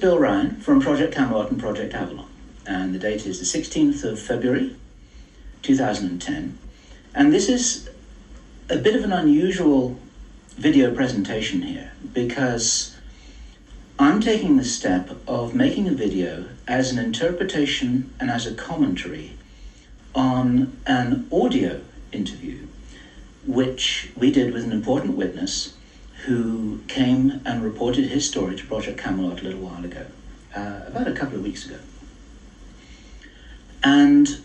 Bill Ryan from Project Camelot and Project Avalon, and the date is the 16th of February 2010, and this is a bit of an unusual video presentation here because I'm taking the step of making a video as an interpretation and as a commentary on an audio interview which we did with an important witness who came and reported his story to Project Camelot a little while ago, about a couple of weeks ago. And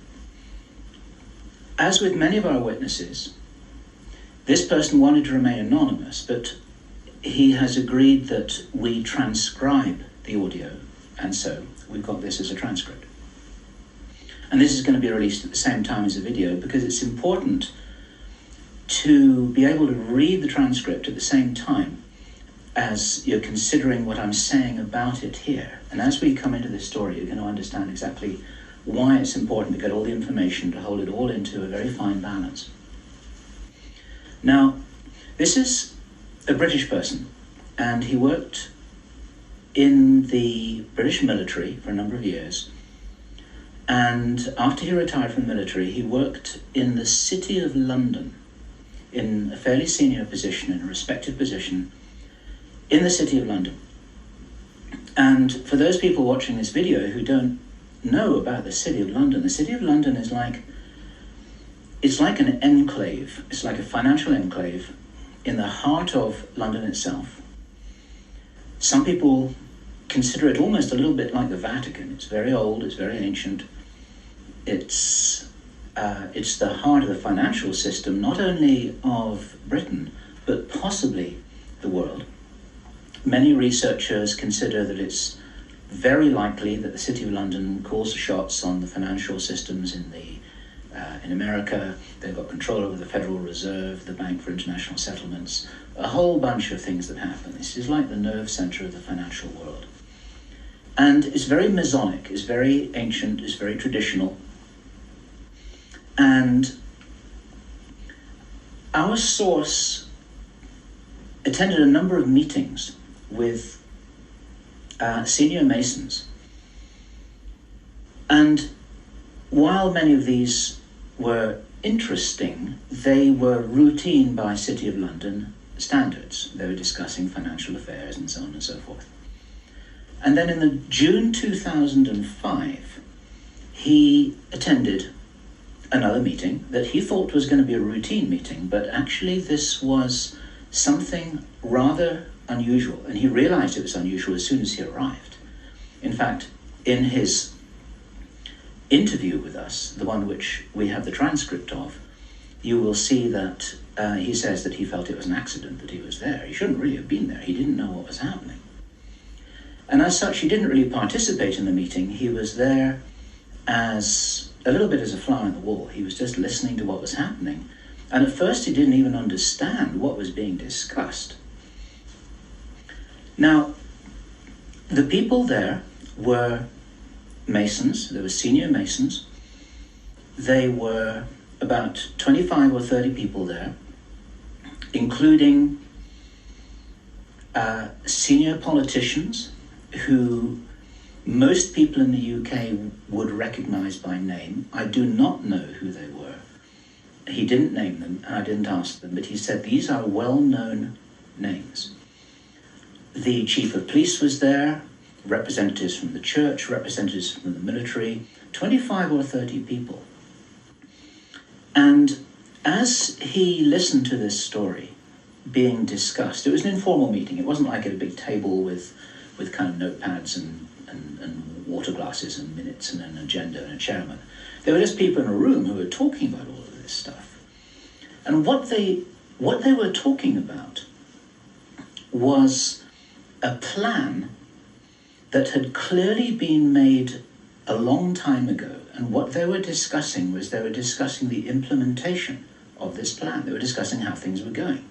as with many of our witnesses, this person wanted to remain anonymous, but he has agreed that we transcribe the audio, and so we've got this as a transcript. And this is going to be released at the same time as the video because it's important to be able to read the transcript at the same time as you're considering what I'm saying about it here. And as we come into this story, you're going to understand exactly why it's important to get all the information, to hold it all into a very fine balance. Now, this is a British person, and he worked in the British military for a number of years. And after he retired from the military, he worked in the City of London in a fairly senior position, in a respected position in the City of London. And for those people watching this video who don't know about the City of London, the City of London is it's like an enclave. It's like a financial enclave in the heart of London itself. Some people consider it almost a little bit like the Vatican. It's very old, it's very ancient. It's the heart of the financial system, not only of Britain, but possibly the world. Many researchers consider that it's very likely that the City of London calls the shots on the financial systems in America. They've got control over the Federal Reserve, the Bank for International Settlements, a whole bunch of things that happen. This is like the nerve center of the financial world. And it's very Masonic, it's very ancient, it's very traditional. And our source attended a number of meetings with senior Masons. And while many of these were interesting, they were routine by City of London standards. They were discussing financial affairs and so on and so forth. And then in the June 2005, he attended another meeting that he thought was going to be a routine meeting, but actually this was something rather unusual, and he realized it was unusual as soon as he arrived. In fact, in his interview with us, the one which we have the transcript of, you will see that he says that he felt it was an accident that he was there. He shouldn't really have been there. He didn't know what was happening. And as such, he didn't really participate in the meeting. He was there as a little bit as a fly on the wall. He was just listening to what was happening. And at first he didn't even understand what was being discussed. Now, the people there were Masons. There were senior Masons. They were about 25 or 30 people there, including senior politicians who most people in the UK would recognize by name. I do not know who they were. He didn't name them, and I didn't ask them, but he said these are well-known names. The chief of police was there, representatives from the church, representatives from the military, 25 or 30 people. And as he listened to this story being discussed, it was an informal meeting. It wasn't like at a big table with kind of notepads and water glasses and minutes and an agenda and a chairman. There were just people in a room who were talking about all of this stuff. And what they were talking about was a plan that had clearly been made a long time ago. And what they were discussing was they were discussing the implementation of this plan. They were discussing how things were going,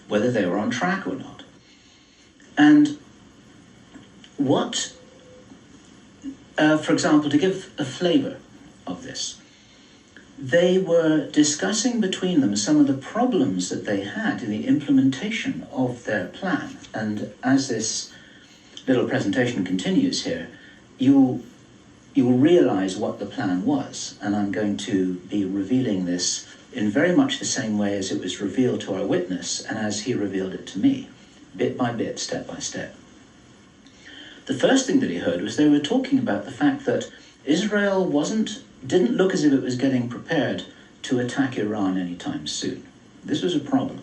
whether they were on track or not. And what, for example, to give a flavor of this, they were discussing between them some of the problems that they had in the implementation of their plan. And as this little presentation continues here, you'll realize what the plan was, and I'm going to be revealing this in very much the same way as it was revealed to our witness and as he revealed it to me, bit by bit, step by step. The first thing that he heard was they were talking about the fact that Israel didn't look as if it was getting prepared to attack Iran anytime soon. This was a problem.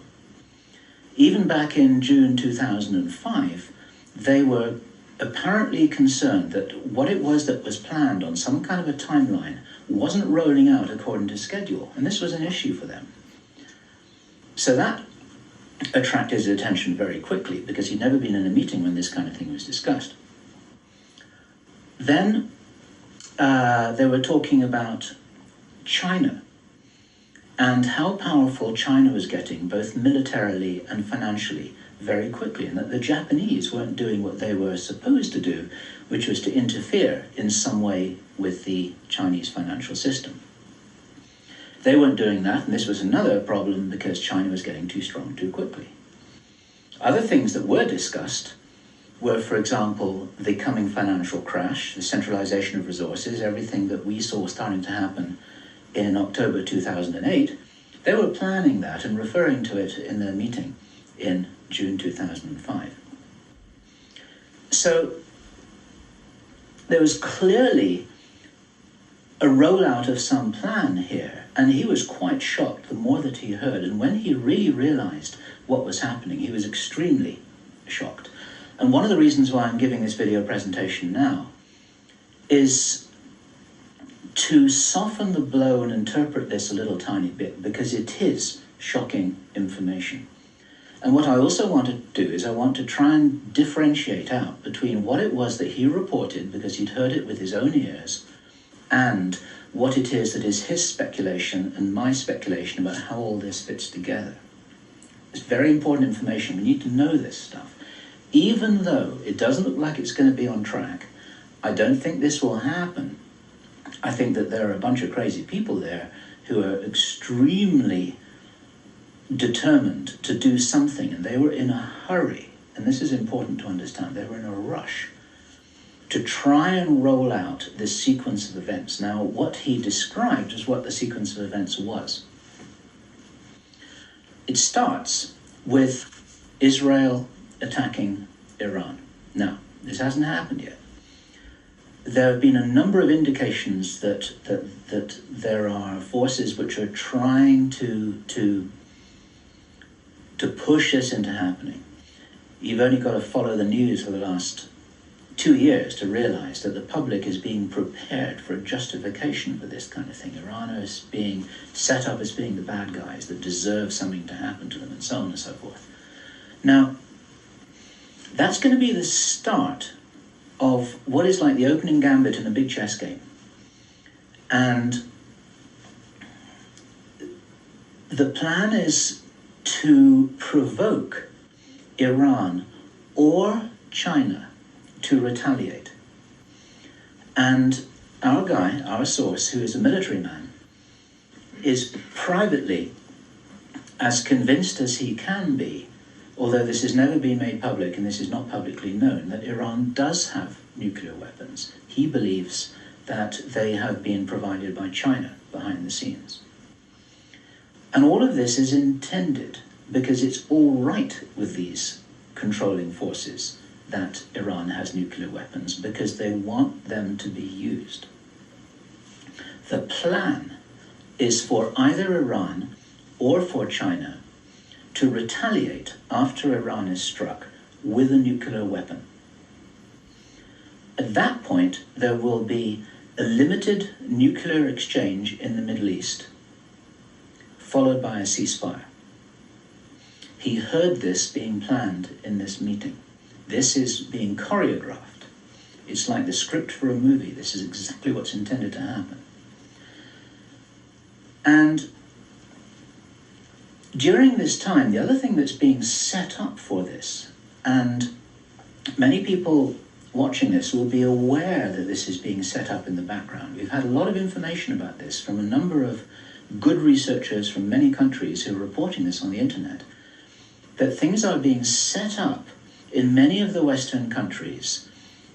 Even back in June 2005, they were apparently concerned that what it was that was planned on some kind of a timeline wasn't rolling out according to schedule, and this was an issue for them. So that attracted his attention very quickly, because he'd never been in a meeting when this kind of thing was discussed. Then they were talking about China and how powerful China was getting, both militarily and financially, very quickly, and that the Japanese weren't doing what they were supposed to do, which was to interfere in some way with the Chinese financial system. They weren't doing that, and this was another problem because China was getting too strong too quickly. Other things that were discussed were, for example, the coming financial crash, the centralization of resources, everything that we saw starting to happen in October 2008. They were planning that and referring to it in their meeting in June 2005. So there was clearly a rollout of some plan here, and he was quite shocked the more that he heard. And when he really realized what was happening, he was extremely shocked. And one of the reasons why I'm giving this video presentation now is to soften the blow and interpret this a little tiny bit, because it is shocking information. And what I also want to do is I want to try and differentiate out between what it was that he reported, because he'd heard it with his own ears, and what it is that is his speculation and my speculation about how all this fits together. It's very important information. We need to know this stuff. Even though it doesn't look like it's going to be on track, I don't think this will happen. I think that there are a bunch of crazy people there who are extremely determined to do something, and they were in a hurry, and this is important to understand. They were in a rush to try and roll out this sequence of events. Now, what he described is what the sequence of events was. It starts with Israel attacking Iran. Now, this hasn't happened yet. There have been a number of indications that there are forces which are trying to push this into happening. You've only got to follow the news for the last 2 years to realize that the public is being prepared for a justification for this kind of thing. Iran is being set up as being the bad guys that deserve something to happen to them, and so on and so forth. Now, that's going to be the start of what is like the opening gambit in a big chess game. And the plan is to provoke Iran or China to retaliate. And our guy, our source, who is a military man, is privately as convinced as he can be, although this has never been made public and this is not publicly known, that Iran does have nuclear weapons. He believes that they have been provided by China behind the scenes. And all of this is intended because it's all right with these controlling forces that Iran has nuclear weapons, because they want them to be used. The plan is for either Iran or for China to retaliate after Iran is struck with a nuclear weapon. At that point, there will be a limited nuclear exchange in the Middle East, followed by a ceasefire. He heard this being planned in this meeting. This is being choreographed. It's like the script for a movie. This is exactly what's intended to happen. And during this time, the other thing that's being set up for this, and many people watching this will be aware that this is being set up in the background. We've had a lot of information about this from a number of good researchers from many countries who are reporting this on the internet, that things are being set up in many of the Western countries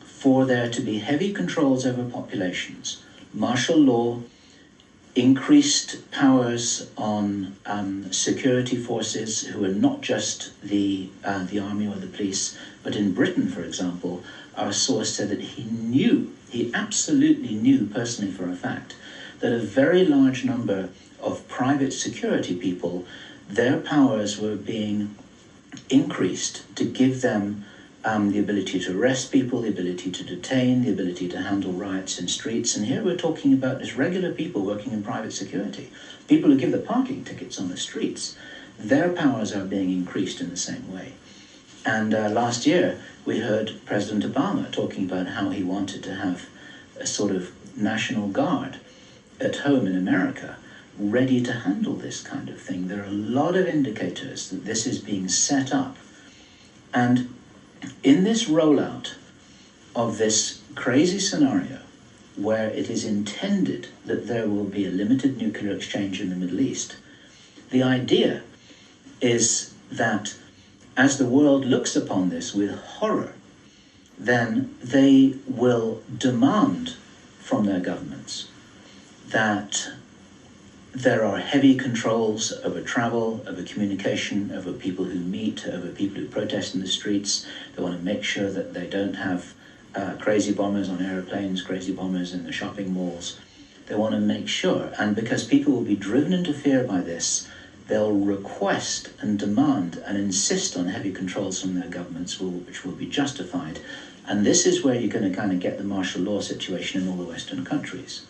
for there to be heavy controls over populations, martial law, increased powers on security forces who are not just the army or the police, but in Britain, for example, our source said that he absolutely knew personally for a fact, that a very large number of private security people, their powers were being increased to give them the ability to arrest people, the ability to detain, the ability to handle riots in streets. And here we're talking about just regular people working in private security, people who give the parking tickets on the streets. Their powers are being increased in the same way. And last year, we heard President Obama talking about how he wanted to have a sort of national guard at home in America, ready to handle this kind of thing. There are a lot of indicators that this is being set up. And in this rollout of this crazy scenario, where it is intended that there will be a limited nuclear exchange in the Middle East, the idea is that as the world looks upon this with horror, then they will demand from their governments that there are heavy controls over travel, over communication, over people who meet, over people who protest in the streets. They want to make sure that they don't have crazy bombers on aeroplanes, crazy bombers in the shopping malls. They want to make sure, and because people will be driven into fear by this, they'll request and demand and insist on heavy controls from their governments, which will be justified. And this is where you're going to kind of get the martial law situation in all the Western countries.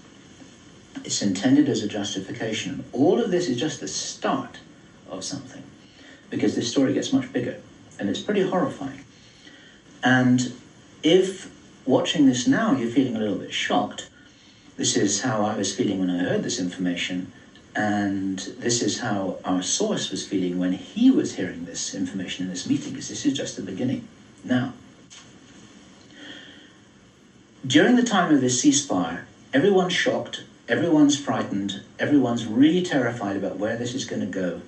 It's intended as a justification. All of this is just the start of something, because this story gets much bigger, and it's pretty horrifying. And if watching this now you're feeling a little bit shocked, this is how I was feeling when I heard this information, and this is how our source was feeling when he was hearing this information in this meeting, because this is just the beginning. Now, during the time of this ceasefire, everyone's shocked, everyone's frightened, everyone's really terrified about where this is going to go.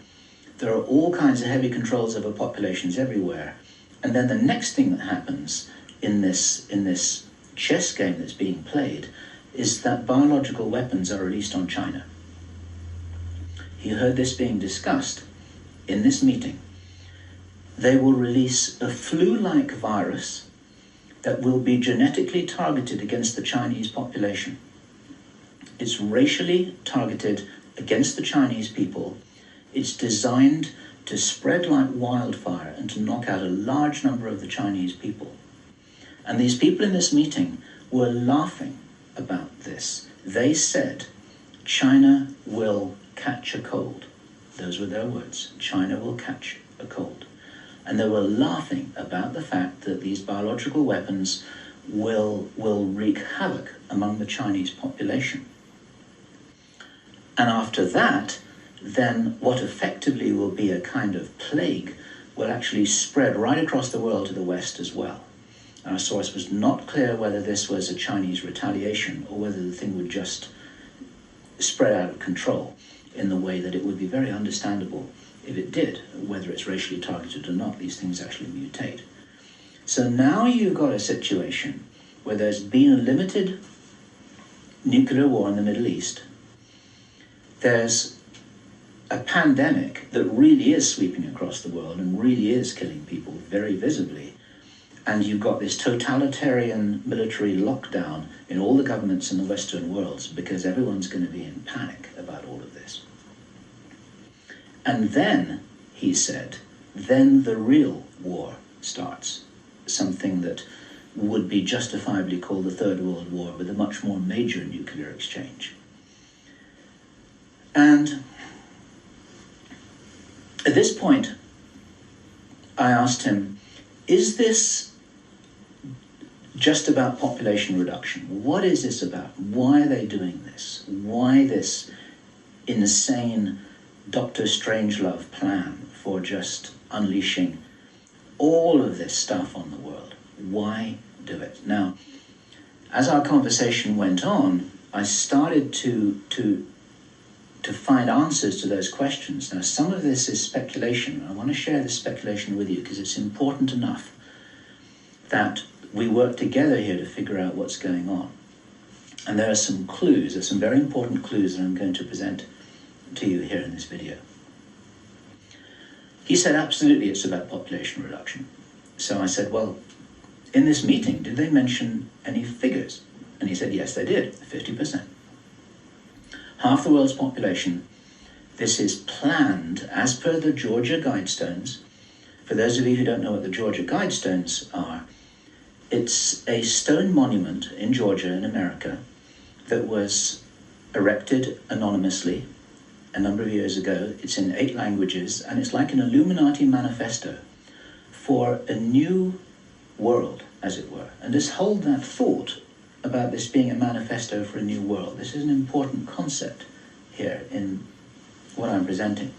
There are all kinds of heavy controls over populations everywhere. And then the next thing that happens in this chess game that's being played is that biological weapons are released on China. You heard this being discussed in this meeting. They will release a flu-like virus that will be genetically targeted against the Chinese population. It's racially targeted against the Chinese people. It's designed to spread like wildfire and to knock out a large number of the Chinese people. And these people in this meeting were laughing about this. They said, China will catch a cold. Those were their words. China will catch a cold. And they were laughing about the fact that these biological weapons will wreak havoc among the Chinese population. And after that, then what effectively will be a kind of plague will actually spread right across the world to the West as well. Our source was not clear whether this was a Chinese retaliation or whether the thing would just spread out of control in the way that it would be very understandable if it did, whether it's racially targeted or not. These things actually mutate. So now you've got a situation where there's been a limited nuclear war in the Middle East. There's a pandemic that really is sweeping across the world and really is killing people very visibly. And you've got this totalitarian military lockdown in all the governments in the Western world because everyone's going to be in panic about all of this. And then, he said, then the real war starts. Something that would be justifiably called the Third World War, with a much more major nuclear exchange. And at this point, I asked him, is this just about population reduction? What is this about? Why are they doing this? Why this insane Dr. Strangelove plan for just unleashing all of this stuff on the world? Why do it? Now, as our conversation went on, I started to find answers to those questions. Now, some of this is speculation. I want to share this speculation with you because it's important enough that we work together here to figure out what's going on. And there are some clues, there's some very important clues that I'm going to present to you here in this video. He said, absolutely, it's about population reduction. So I said, well, in this meeting, did they mention any figures? And he said, yes, they did, 50%. Half the world's population. This is planned as per the Georgia Guidestones. For those of you who don't know what the Georgia Guidestones are, it's a stone monument in Georgia in America that was erected anonymously a number of years ago. It's in 8 languages, and it's like an Illuminati manifesto for a new world, as it were. And just hold that thought about this being a manifesto for a new world. This is an important concept here in what I'm presenting.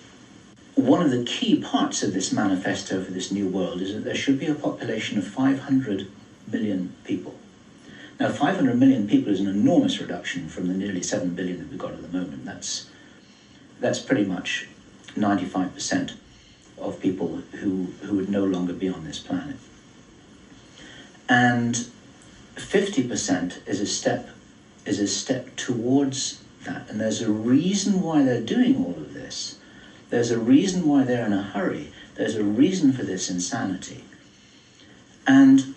One of the key parts of this manifesto for this new world is that there should be a population of 500 million people. Now, 500 million people is an enormous reduction from the nearly 7 billion that we've got at the moment. That's pretty much 95% of people who would no longer be on this planet. And 50% is a step towards that. And there's a reason why they're doing all of this. There's a reason why they're in a hurry. There's a reason for this insanity. And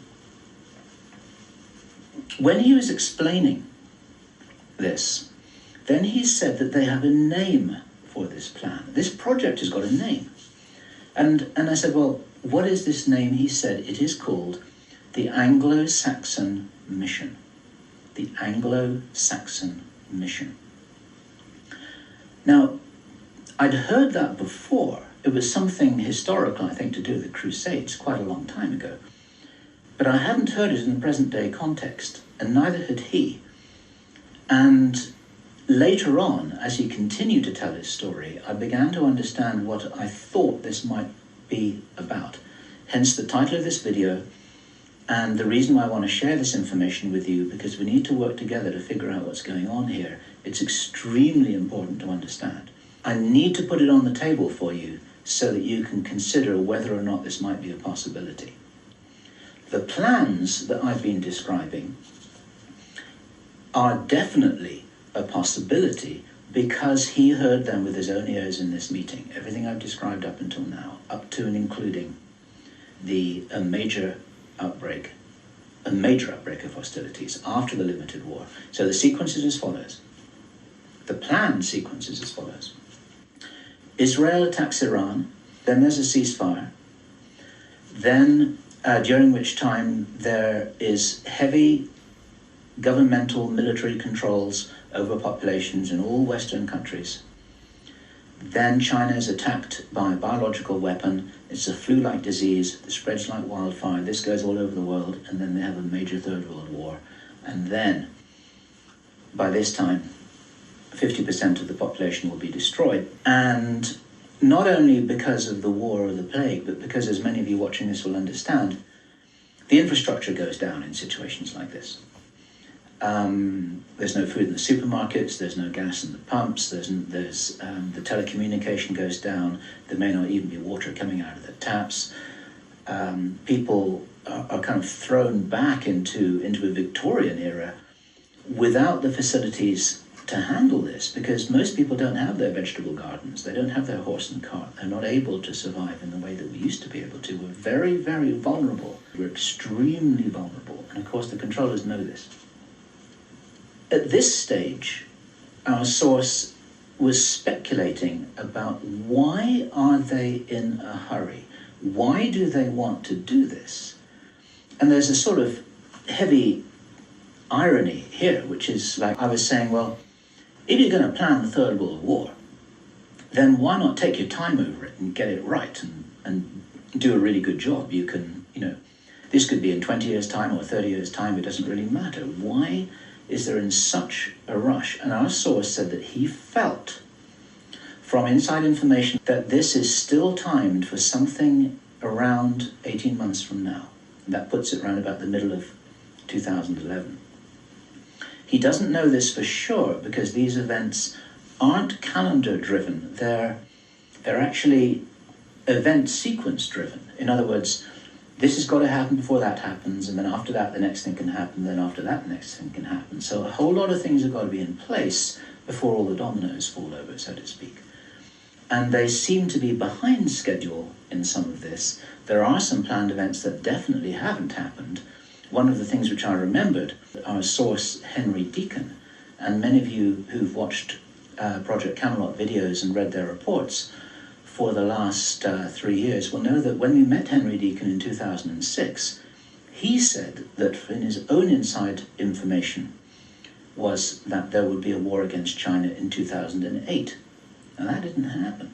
when he was explaining this, then he said that they have a name for this plan. This project has got a name. And I said, well, what is this name? He said, it is called the Anglo-Saxon Mission. The Anglo-Saxon Mission. Now, I'd heard that before. It was something historical, I think, to do with the Crusades quite a long time ago. But I hadn't heard it in the present-day context, and neither had he. And later on, as he continued to tell his story, I began to understand what I thought this might be about. Hence the title of this video, and the reason why I want to share this information with you, because we need to work together to figure out what's going on here. It's extremely important to understand. I need to put it on the table for you so that you can consider whether or not this might be a possibility. The plans that I've been describing are definitely a possibility because he heard them with his own ears in this meeting. Everything I've described up until now, up to and including a major outbreak of hostilities after the limited war. So the sequence is as follows. The planned sequence is as follows. Israel attacks Iran, then there's a ceasefire, then during which time there is heavy governmental military controls over populations in all Western countries. Then China is attacked by a biological weapon. It's a flu-like disease that spreads like wildfire. This goes all over the world, and then they have a major Third World War. And then, by this time, 50% of the population will be destroyed. And not only because of the war or the plague, but because, as many of you watching this will understand, the infrastructure goes down in situations like this. There's no food in the supermarkets, there's no gas in the pumps, the telecommunication goes down, there may not even be water coming out of the taps. People are kind of thrown back into a Victorian era without the facilities to handle this, because most people don't have their vegetable gardens, they don't have their horse and cart, they're not able to survive in the way that we used to be able to. We're very, very vulnerable. We're extremely vulnerable, and of course the controllers know this. At this stage, our source was speculating about why are they in a hurry? Why do they want to do this? And there's a sort of heavy irony here, which is like I was saying, well, if you're going to plan the Third World War, then why not take your time over it and get it right and do a really good job? You can, this could be in 20 years' time or 30 years' time, it doesn't really matter. Why is there in such a rush? And our source said that he felt from inside information that this is still timed for something around 18 months from now. And that puts it around about the middle of 2011. He doesn't know this for sure because these events aren't calendar driven. They're actually event sequence driven. In other words, this has got to happen before that happens, and then after that the next thing can happen, then after that the next thing can happen. So a whole lot of things have got to be in place before all the dominoes fall over, so to speak. And they seem to be behind schedule in some of this. There are some planned events that definitely haven't happened. One of the things which I remembered, our source Henry Deacon, and many of you who've watched Project Camelot videos and read their reports for the last 3 years will know that when we met Henry Deacon in 2006, he said that in his own inside information was that there would be a war against China in 2008. And that didn't happen.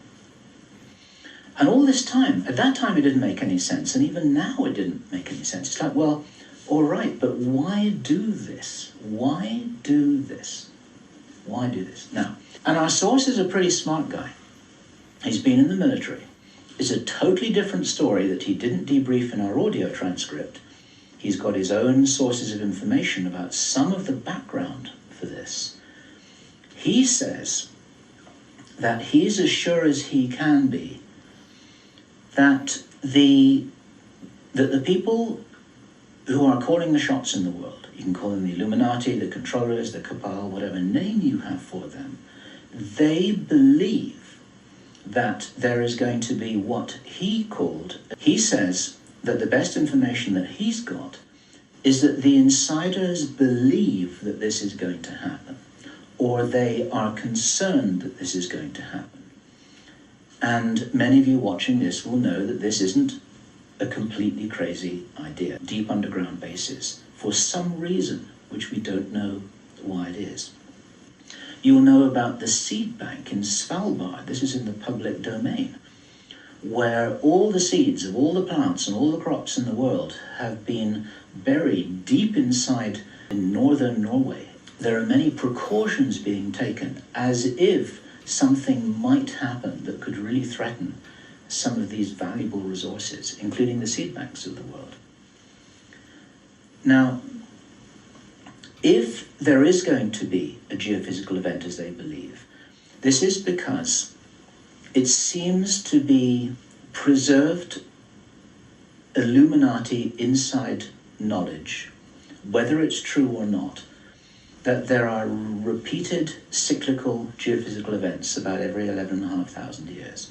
And all this time, at that time it didn't make any sense, and even now it didn't make any sense. It's like, well, all right, but why do this? Why do this? Why do this? Now, and our source is a pretty smart guy. He's been in the military. It's a totally different story that he didn't debrief in our audio transcript. He's got his own sources of information about some of the background for this. He says that he's as sure as he can be that the people who are calling the shots in the world, you can call them the Illuminati, the controllers, the cabal, whatever name you have for them, they believe that there is going to be what he says that the best information that he's got is that the insiders believe that this is going to happen, or they are concerned that this is going to happen. And many of you watching this will know that this isn't a completely crazy idea. Deep underground bases, for some reason, which we don't know why it is. You'll know about the seed bank in Svalbard. This is in the public domain, where all the seeds of all the plants and all the crops in the world have been buried deep inside in northern Norway. There are many precautions being taken as if something might happen that could really threaten some of these valuable resources, including the seed banks of the world. Now, if there is going to be a geophysical event as they believe, this is because it seems to be preserved Illuminati inside knowledge, whether it's true or not, that there are repeated cyclical geophysical events about every 11,500 years.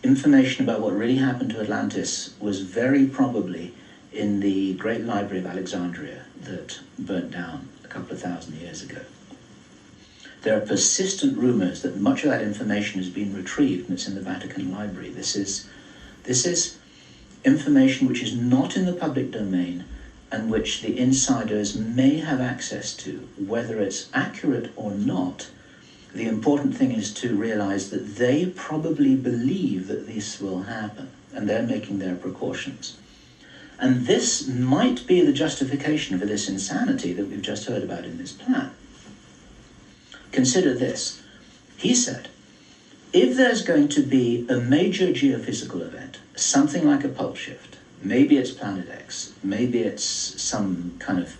Information about what really happened to Atlantis was very probably in the Great Library of Alexandria that burnt down a couple of thousand years ago. There are persistent rumors that much of that information has been retrieved and it's in the Vatican Library. This is information which is not in the public domain and which the insiders may have access to. Whether it's accurate or not, the important thing is to realize that they probably believe that this will happen and they're making their precautions. And this might be the justification for this insanity that we've just heard about in this plan. Consider this. He said, if there's going to be a major geophysical event, something like a pole shift, maybe it's Planet X, maybe it's some kind of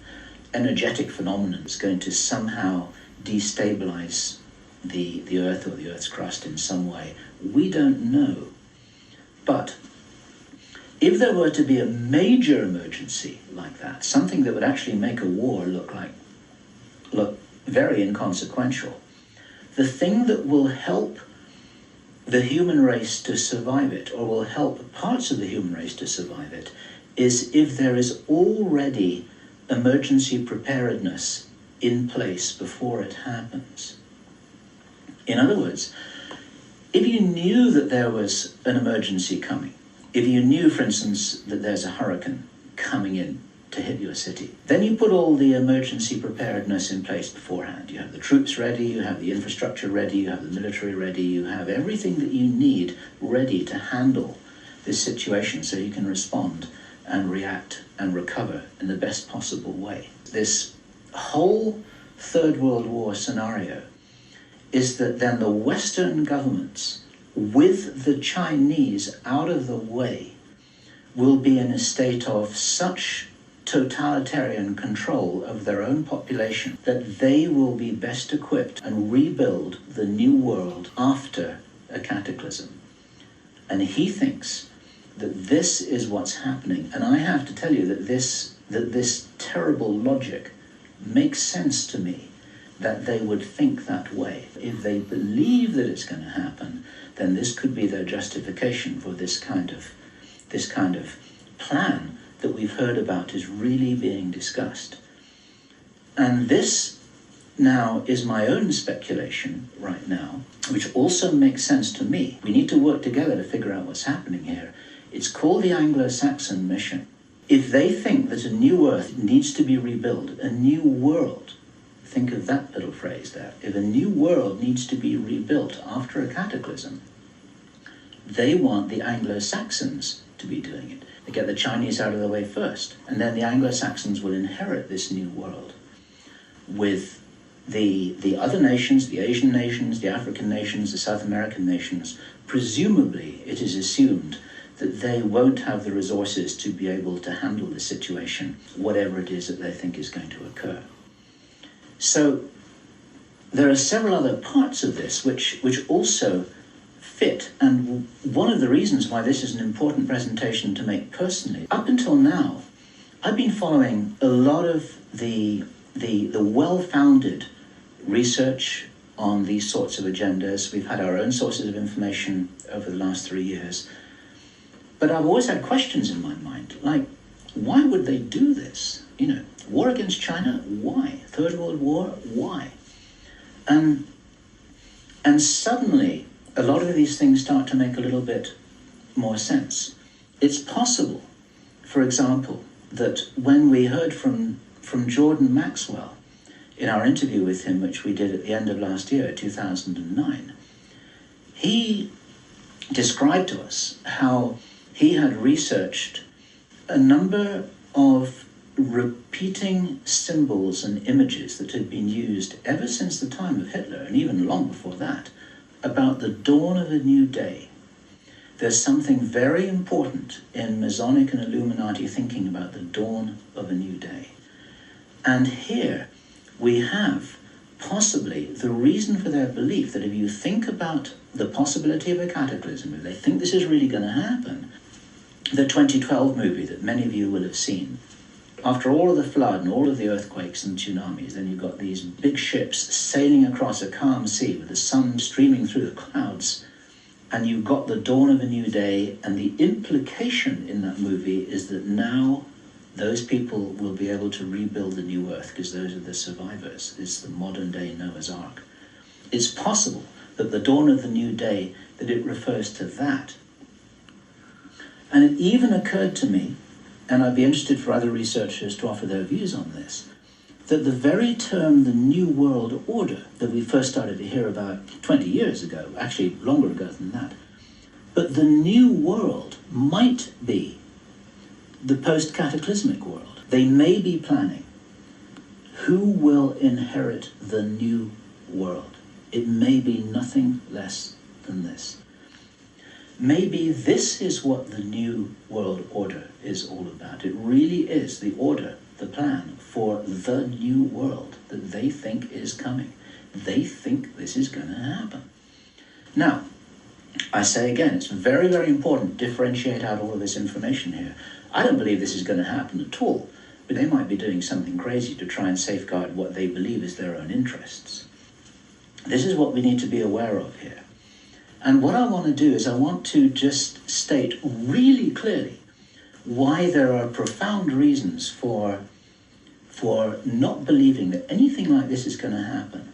energetic phenomenon that's going to somehow destabilize the Earth or the Earth's crust in some way, we don't know. But if there were to be a major emergency like that, something that would actually make a war look very inconsequential, the thing that will help the human race to survive it, or will help parts of the human race to survive it, is if there is already emergency preparedness in place before it happens. In other words, if you knew that there was an emergency coming, if you knew, for instance, that there's a hurricane coming in to hit your city, then you put all the emergency preparedness in place beforehand. You have the troops ready, you have the infrastructure ready, you have the military ready, you have everything that you need ready to handle this situation so you can respond and react and recover in the best possible way. This whole Third World War scenario is that then the Western governments, with the Chinese out of the way, will be in a state of such totalitarian control of their own population that they will be best equipped and rebuild the new world after a cataclysm. And he thinks that this is what's happening. And I have to tell you that this terrible logic makes sense to me, that they would think that way. If they believe that it's going to happen, then this could be their justification for this kind of plan that we've heard about is really being discussed. And this now is my own speculation right now, which also makes sense to me. We need to work together to figure out what's happening here. It's called the Anglo-Saxon mission. If they think that a new earth needs to be rebuilt, a new world, think of that little phrase there, if a new world needs to be rebuilt after a cataclysm, they want the Anglo-Saxons to be doing it. They get the Chinese out of the way first, and then the Anglo-Saxons will inherit this new world with the other nations, the Asian nations, the African nations, the South American nations. Presumably, it is assumed that they won't have the resources to be able to handle the situation, whatever it is that they think is going to occur. So there are several other parts of this which also fit, and one of the reasons why this is an important presentation to make personally, up until now, I've been following a lot of the well-founded research on these sorts of agendas. We've had our own sources of information over the last 3 years. But I've always had questions in my mind, like, why would they do this? You know, war against China, why? Third World War, why? And suddenly, a lot of these things start to make a little bit more sense. It's possible, for example, that when we heard from Jordan Maxwell in our interview with him, which we did at the end of last year, 2009, he described to us how he had researched a number of repeating symbols and images that had been used ever since the time of Hitler, and even long before that, about the dawn of a new day. There's something very important in Masonic and Illuminati thinking about the dawn of a new day. And here we have possibly the reason for their belief that if you think about the possibility of a cataclysm, if they think this is really going to happen, the 2012 movie that many of you will have seen, after all of the flood and all of the earthquakes and tsunamis, then you've got these big ships sailing across a calm sea with the sun streaming through the clouds, and you've got the dawn of a new day, and the implication in that movie is that now those people will be able to rebuild the new earth because those are the survivors. It's the modern day Noah's Ark. It's possible that the dawn of the new day, that it refers to that. And it even occurred to me, and I'd be interested for other researchers to offer their views on this, that the very term, the New World Order, that we first started to hear about 20 years ago, actually longer ago than that, but the New World might be the post-cataclysmic world. They may be planning who will inherit the new world. It may be nothing less than this. Maybe this is what the New World Order is all about. It really is the order, the plan for the new world that they think is coming. They think this is going to happen. Now, I say again, it's very, very important to differentiate out all of this information here. I don't believe this is going to happen at all, but they might be doing something crazy to try and safeguard what they believe is their own interests. This is what we need to be aware of here. And what I want to do is I want to just state really clearly why there are profound reasons for not believing that anything like this is going to happen.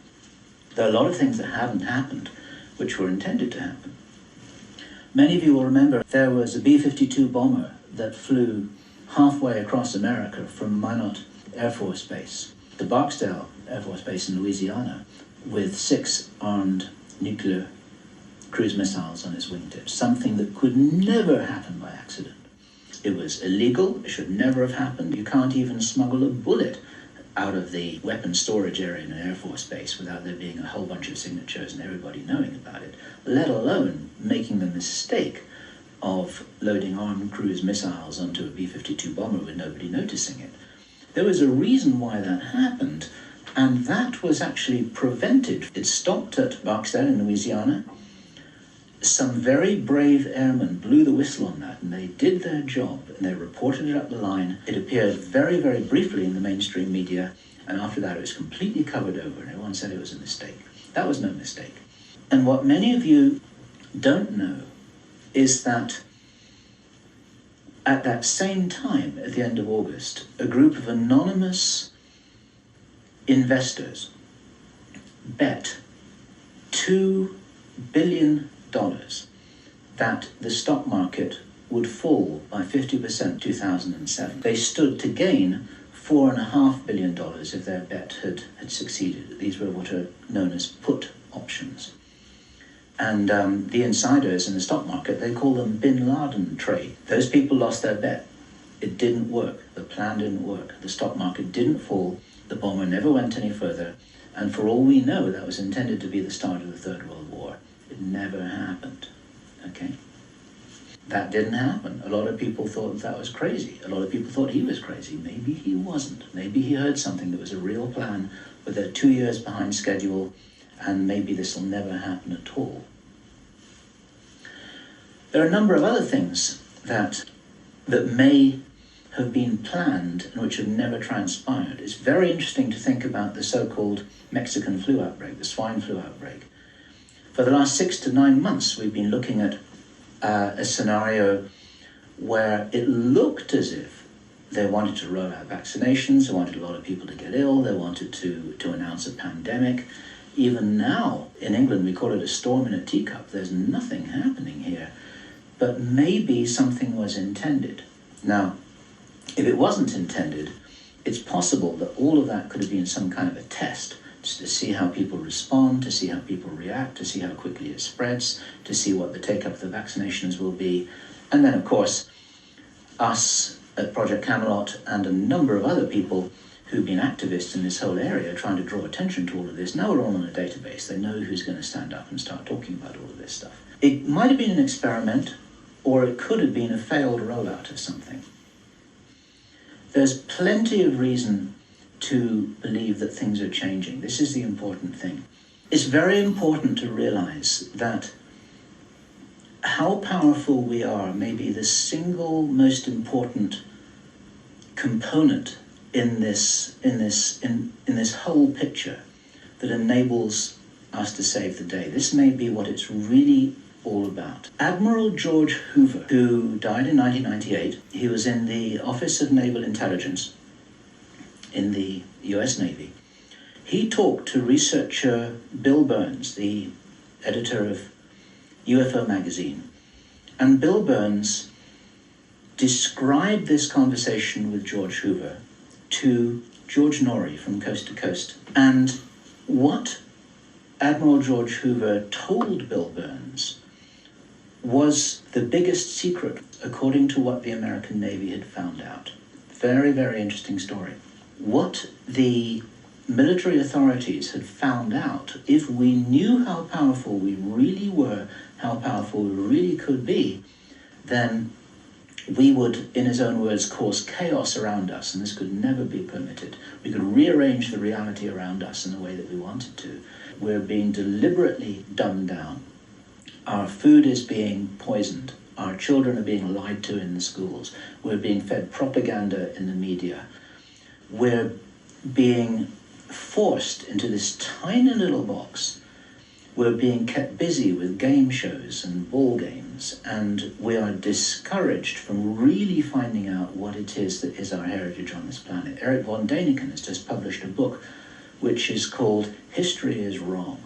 There are a lot of things that haven't happened which were intended to happen. Many of you will remember there was a B-52 bomber that flew halfway across America from Minot Air Force Base to Barksdale Air Force Base in Louisiana with 6 armed nuclear cruise missiles on his wingtips, something that could never happen by accident. It was illegal, it should never have happened. You can't even smuggle a bullet out of the weapons storage area in an Air Force base without there being a whole bunch of signatures and everybody knowing about it, let alone making the mistake of loading armed cruise missiles onto a B-52 bomber with nobody noticing it. There was a reason why that happened, and that was actually prevented. It stopped at Barksdale in Louisiana, some very brave airmen blew the whistle on that, and they did their job, and they reported it up the line. It appeared very, very briefly in the mainstream media, and after that it was completely covered over, and everyone said it was a mistake. That was no mistake. And what many of you don't know is that at that same time, at the end of August, a group of anonymous investors bet $2 billion that the stock market would fall by 50% in 2007. They stood to gain $4.5 billion if their bet had succeeded. These were what are known as put options. And the insiders in the stock market, they call them Bin Laden trade. Those people lost their bet. It didn't work. The plan didn't work. The stock market didn't fall. The bomber never went any further. And for all we know, that was intended to be the start of the Third World War. It never happened. Okay? That didn't happen. A lot of people thought that was crazy. A lot of people thought he was crazy. Maybe he wasn't. Maybe he heard something that was a real plan, but they're 2 years behind schedule, and maybe this will never happen at all. There are a number of other things that may have been planned and which have never transpired. It's very interesting to think about the so-called Mexican flu outbreak, the swine flu outbreak. For the last 6 to 9 months, we've been looking at a scenario where it looked as if they wanted to roll out vaccinations, they wanted a lot of people to get ill, they wanted to announce a pandemic. Even now, in England, we call it a storm in a teacup. There's nothing happening here, but maybe something was intended. Now, if it wasn't intended, it's possible that all of that could have been some kind of a test, just to see how people respond, to see how people react, to see how quickly it spreads, to see what the take-up of the vaccinations will be. And then, of course, us at Project Camelot and a number of other people who've been activists in this whole area trying to draw attention to all of this, now we're all on a database. They know who's going to stand up and start talking about all of this stuff. It might have been an experiment, or it could have been a failed rollout of something. There's plenty of reason to believe that things are changing. This is the important thing. It's very important to realize that how powerful we are may be the single most important component in this whole picture that enables us to save the day. This may be what it's really all about. Admiral George Hoover, who died in 1998, he was in the Office of Naval Intelligence in the US Navy. He talked to researcher Bill Burns, the editor of UFO magazine, and Bill Burns described this conversation with George Hoover to George Norrie from Coast to Coast. And what Admiral George Hoover told Bill Burns was the biggest secret according to what the American Navy had found out. Very, very interesting story. What the military authorities had found out, if we knew how powerful we really were, how powerful we really could be, then we would, in his own words, cause chaos around us, and this could never be permitted. We could rearrange the reality around us in the way that we wanted to. We're being deliberately dumbed down. Our food is being poisoned. Our children are being lied to in the schools. We're being fed propaganda in the media. We're being forced into this tiny little box. We're being kept busy with game shows and ball games, and we are discouraged from really finding out what it is that is our heritage on this planet. Eric von Däniken has just published a book which is called History is Wrong.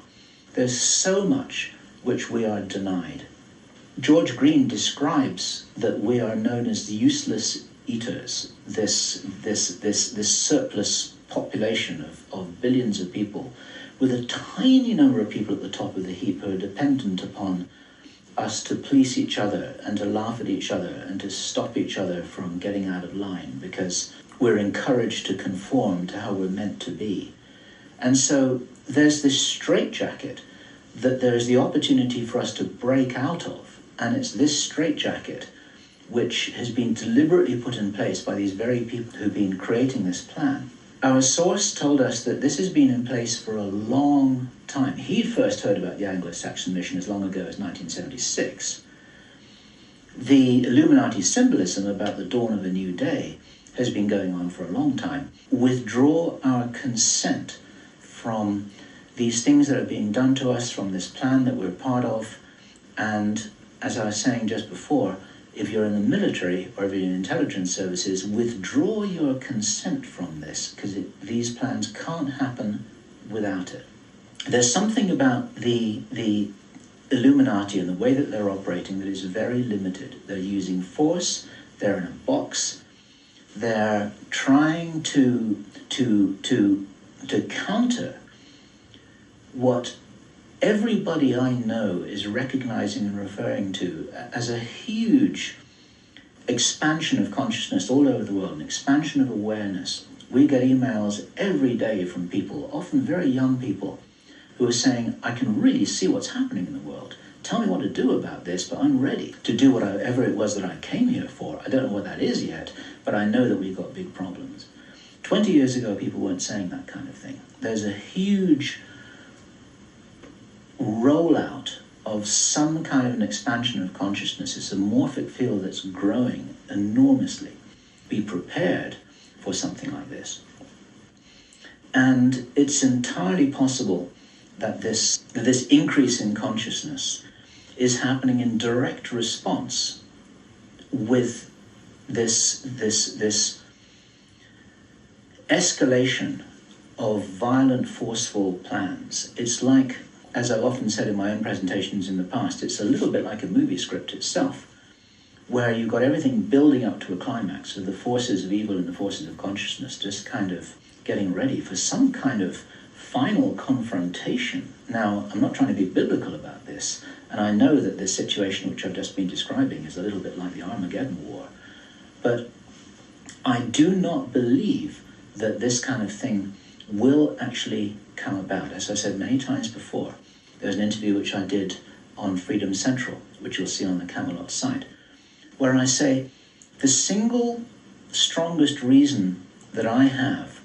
There's so much which we are denied. George Green describes that we are known as the useless eaters, this surplus population of billions of people, with a tiny number of people at the top of the heap who are dependent upon us to police each other and to laugh at each other and to stop each other from getting out of line because we're encouraged to conform to how we're meant to be. And so there's this straitjacket that there is the opportunity for us to break out of, and it's this straitjacket which has been deliberately put in place by these very people who've been creating this plan. Our source told us that this has been in place for a long time. He'd first heard about the Anglo-Saxon mission as long ago as 1976. The Illuminati symbolism about the dawn of a new day has been going on for a long time. Withdraw our consent from these things that are being done to us, from this plan that we're part of, and as I was saying just before, if you're in the military or if you're in intelligence services, withdraw your consent from this, because these plans can't happen without it. There's something about the Illuminati and the way that they're operating that is very limited. They're using force, they're in a box, they're trying to counter what everybody I know is recognizing and referring to as a huge expansion of consciousness all over the world, an expansion of awareness. We get emails every day from people, often very young people, who are saying, I can really see what's happening in the world. Tell me what to do about this, but I'm ready to do whatever it was that I came here for. I don't know what that is yet, but I know that we've got big problems. 20 years ago, people weren't saying that kind of thing. There's a huge rollout of some kind of an expansion of consciousness. It's a morphic field that's growing enormously. Be prepared for something like this. And it's entirely possible that this increase in consciousness is happening in direct response with this escalation of violent, forceful plans. It's like, as I've often said in my own presentations in the past, it's a little bit like a movie script itself, where you've got everything building up to a climax of the forces of evil and the forces of consciousness just kind of getting ready for some kind of final confrontation. Now, I'm not trying to be biblical about this, and I know that this situation which I've just been describing is a little bit like the Armageddon War, but I do not believe that this kind of thing will actually come about. As I said many times before, there's an interview which I did on Freedom Central, which you'll see on the Camelot site, where I say the single strongest reason that I have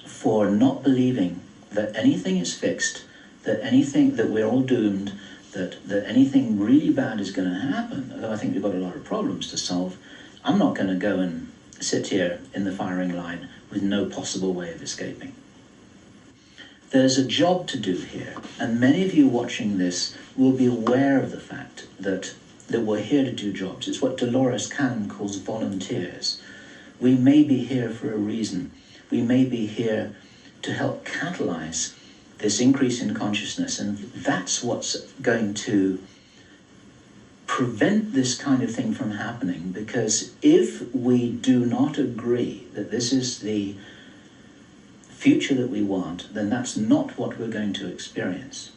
for not believing that anything is fixed, that we're all doomed, that anything really bad is going to happen, although I think we've got a lot of problems to solve, I'm not going to go and sit here in the firing line with no possible way of escaping. There's a job to do here, and many of you watching this will be aware of the fact that we're here to do jobs. It's what Dolores Cannon calls volunteers. We may be here for a reason. We may be here to help catalyze this increase in consciousness, and that's what's going to prevent this kind of thing from happening, because if we do not agree that this is the future that we want, then that's not what we're going to experience.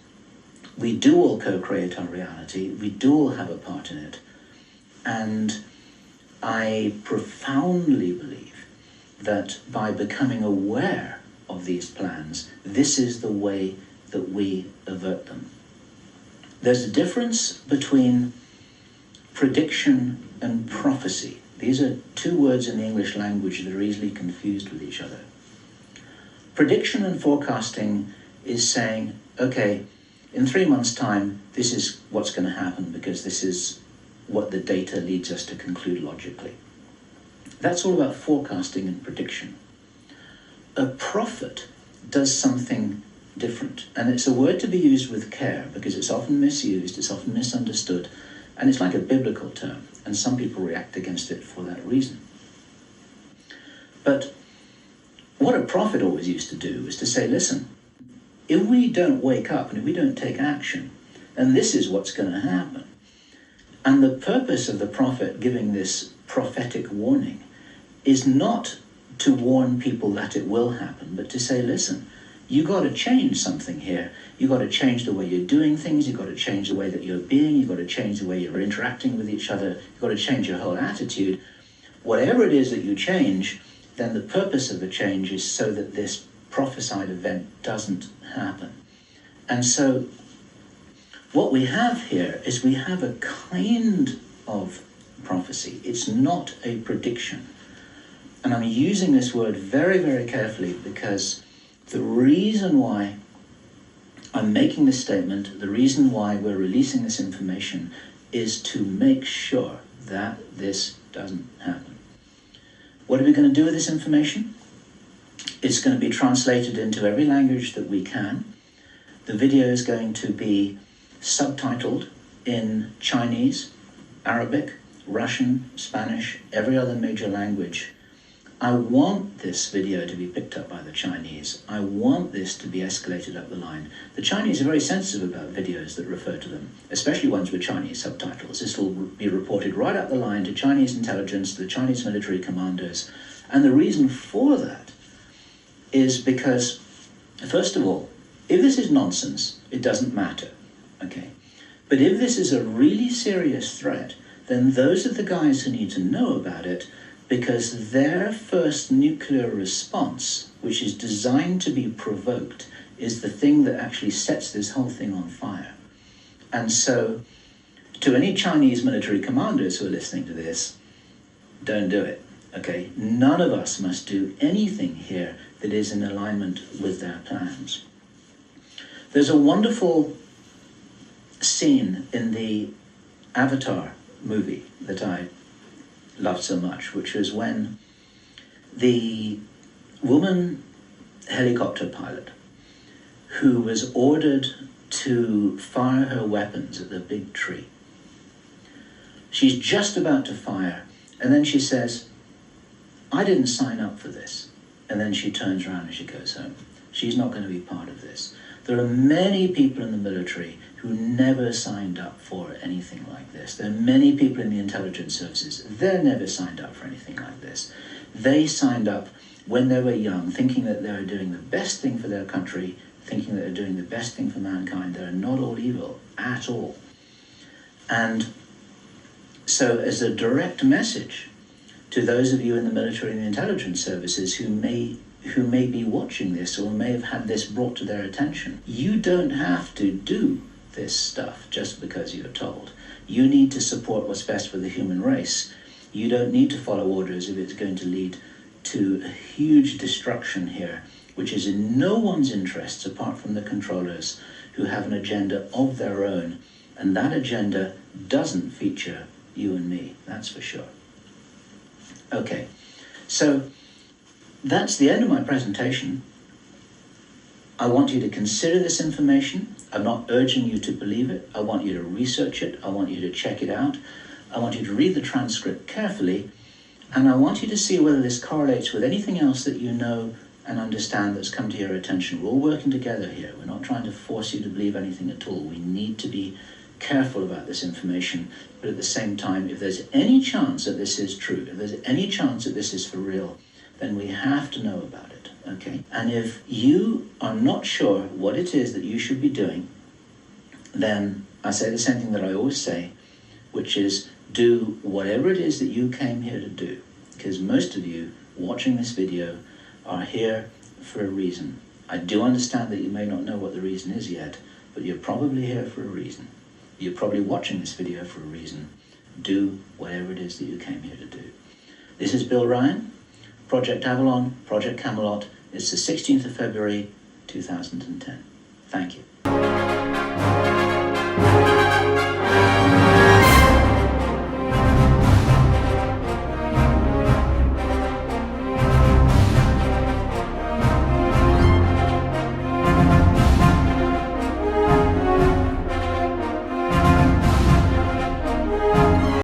We do all co-create our reality, we do all have a part in it, and I profoundly believe that by becoming aware of these plans, this is the way that we avert them. There's a difference between prediction and prophecy. These are two words in the English language that are easily confused with each other. Prediction and forecasting is saying, okay, in 3 months' time, this is what's going to happen because this is what the data leads us to conclude logically. That's all about forecasting and prediction. A prophet does something different, and it's a word to be used with care because it's often misused, it's often misunderstood, and it's like a biblical term, and some people react against it for that reason. But what a prophet always used to do is to say, listen, if we don't wake up and if we don't take action, then this is what's going to happen. And the purpose of the prophet giving this prophetic warning is not to warn people that it will happen, but to say, listen, you got to change something here. You got to change the way you're doing things. You got to change the way that you're being. You got to change the way you're interacting with each other. You got to change your whole attitude. Whatever it is that you change, then the purpose of the change is so that this prophesied event doesn't happen. And so what we have here is we have a kind of prophecy. It's not a prediction. And I'm using this word very, very carefully because the reason why I'm making this statement, the reason why we're releasing this information is to make sure that this doesn't happen. What are we going to do with this information? It's going to be translated into every language that we can. The video is going to be subtitled in Chinese, Arabic, Russian, Spanish, every other major language. I want this video to be picked up by the Chinese. I want this to be escalated up the line. The Chinese are very sensitive about videos that refer to them, especially ones with Chinese subtitles. This will be reported right up the line to Chinese intelligence, to the Chinese military commanders. And the reason for that is because, first of all, if this is nonsense, it doesn't matter, okay? But if this is a really serious threat, then those are the guys who need to know about it, because their first nuclear response, which is designed to be provoked, is the thing that actually sets this whole thing on fire. And so, to any Chinese military commanders who are listening to this, don't do it, okay? None of us must do anything here that is in alignment with their plans. There's a wonderful scene in the Avatar movie that I loved so much, which was when the woman helicopter pilot who was ordered to fire her weapons at the big tree. She's just about to fire, and then she says, I didn't sign up for this. And then she turns around and she goes home. She's not going to be part of this. There are many people in the military who never signed up for anything like this. There are many people in the intelligence services. They're never signed up for anything like this. They signed up when they were young, thinking that they were doing the best thing for their country, thinking that they're doing the best thing for mankind. They're not all evil at all. And so as a direct message to those of you in the military and the intelligence services who may be watching this or may have had this brought to their attention, you don't have to do this stuff just because you're told. You need to support what's best for the human race. You don't need to follow orders if it's going to lead to a huge destruction here, which is in no one's interests apart from the controllers who have an agenda of their own, and that agenda doesn't feature you and me, that's for sure. Okay, so that's the end of my presentation. I want you to consider this information. I'm not urging you to believe it. I want you to research it. I want you to check it out. I want you to read the transcript carefully, and I want you to see whether this correlates with anything else that you know and understand that's come to your attention. We're all working together here. We're not trying to force you to believe anything at all. We need to be careful about this information, but at the same time, if there's any chance that this is true, if there's any chance that this is for real, then we have to know about it, okay? And if you are not sure what it is that you should be doing, then I say the same thing that I always say, which is do whatever it is that you came here to do, because most of you watching this video are here for a reason. I do understand that you may not know what the reason is yet, but you're probably here for a reason. You're probably watching this video for a reason. Do whatever it is that you came here to do. This is Bill Ryan, Project Avalon, Project Camelot. It's the 16th of February, 2010. Thank you.